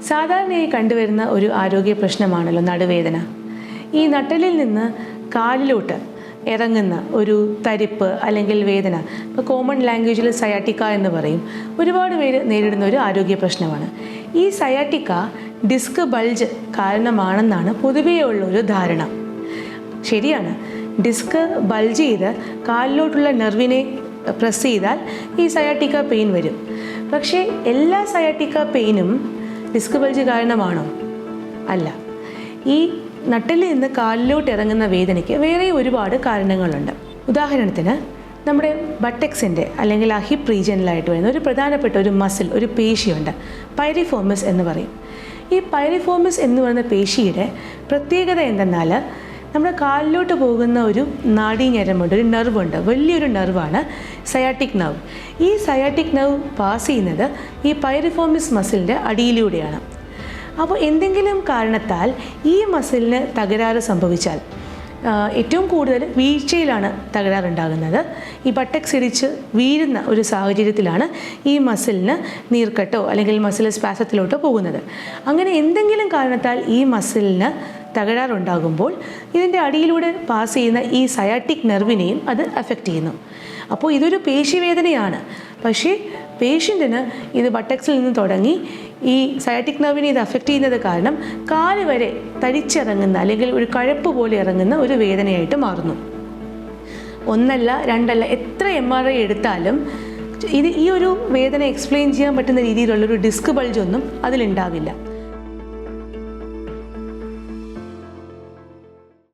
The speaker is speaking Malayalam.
സാധാരണയായി കണ്ടുവരുന്ന ഒരു ആരോഗ്യ പ്രശ്നമാണല്ലോ നടുവേദന. ഈ നട്ടെല്ലിൽ നിന്ന് കാലിലോട്ട് ഇറങ്ങുന്ന ഒരു തരിപ്പ് അല്ലെങ്കിൽ വേദന, ഇപ്പോൾ കോമൺ ലാംഗ്വേജിൽ സയാറ്റിക്ക എന്ന് പറയും, ഒരുപാട് പേര് നേരിടുന്ന ഒരു ആരോഗ്യ പ്രശ്നമാണ്. ഈ സയാറ്റിക്ക ഡിസ്ക് ബൾജ് കാരണമാണെന്നാണ് പൊതുവെയുള്ള ഒരു ധാരണ. ശരിയാണ്, ഡിസ്ക് ബൾജ് ചെയ്ത് കാലിലോട്ടുള്ള നെർവിനെ പ്രസ് ചെയ്താൽ ഈ സയാറ്റിക്ക പെയിൻ വരും. പക്ഷേ എല്ലാ സയാറ്റിക്ക പെയിനും ഡിസ്ക് ബൾജ് കാരണമാണോ? അല്ല. ഈ നട്ടെല്ലിൽ നിന്ന് കാലിലോട്ട് ഇറങ്ങുന്ന വേദനയ്ക്ക് വേറെ ഒരുപാട് കാരണങ്ങളുണ്ട്. ഉദാഹരണത്തിന് നമ്മുടെ ബട്ടക്സിൻ്റെ അല്ലെങ്കിൽ ആ ഹിപ്പ് റീജിയനിലായിട്ട് വരുന്ന ഒരു പ്രധാനപ്പെട്ട ഒരു മസിൽ, ഒരു പേശിയുണ്ട്, പൈരിഫോമസ് എന്ന് പറയും. ഈ പൈരിഫോമസ് എന്ന് പറയുന്ന പേശിയുടെ പ്രത്യേകത എന്തെന്നാൽ നമ്മുടെ കാലിലോട്ട് പോകുന്ന ഒരു നാഡീഞരമ്പുണ്ട്, ഒരു നെർവുണ്ട്, വലിയൊരു നെർവാണ് സയാറ്റിക് നെർവ്. ഈ സയാറ്റിക് നെർവ് പാസ് ചെയ്യുന്നത് ഈ പൈരിഫോമസ് മസിലിൻ്റെ അടിയിലൂടെയാണ്. അപ്പോൾ എന്തെങ്കിലും കാരണത്താൽ ഈ മസിലിന് തകരാറ് സംഭവിച്ചാൽ, ഏറ്റവും കൂടുതൽ വീഴ്ചയിലാണ് തകരാറുണ്ടാകുന്നത്. ഈ ബട്ടക്സ് ഇടിച്ച് വീഴുന്ന ഒരു സാഹചര്യത്തിലാണ് ഈ മസിലിന് നീർക്കെട്ടോ അല്ലെങ്കിൽ മസിൽ സ്പാസത്തിലോട്ടോ പോകുന്നത്. അങ്ങനെ എന്തെങ്കിലും കാരണത്താൽ ഈ മസിലിന് തകരാറുണ്ടാകുമ്പോൾ ഇതിൻ്റെ അടിയിലൂടെ പാസ് ചെയ്യുന്ന ഈ സയാറ്റിക് നെർവിനെയും അത് അഫക്റ്റ് ചെയ്യുന്നു. അപ്പോൾ ഇതൊരു പേശിവേദനയാണ്. പക്ഷേ പേഷ്യൻറ്റിന് ഇത് ബട്ടക്സിൽ നിന്ന് തുടങ്ങി ഈ സയാറ്റിക് നെർവിനെ ഇത് അഫക്റ്റ് ചെയ്യുന്നത് കാരണം കാല് വരെ തടിച്ചിറങ്ങുന്ന അല്ലെങ്കിൽ ഒരു കഴപ്പ് പോലെ ഇറങ്ങുന്ന ഒരു വേദനയായിട്ട് മാറുന്നു. ഒന്നല്ല രണ്ടല്ല, എത്ര MRI എടുത്താലും ഈ ഒരു വേദന എക്സ്പ്ലെയിൻ ചെയ്യാൻ പറ്റുന്ന രീതിയിലുള്ളൊരു ഡിസ്ക് ബൾജൊന്നും അതിലുണ്ടാവില്ല.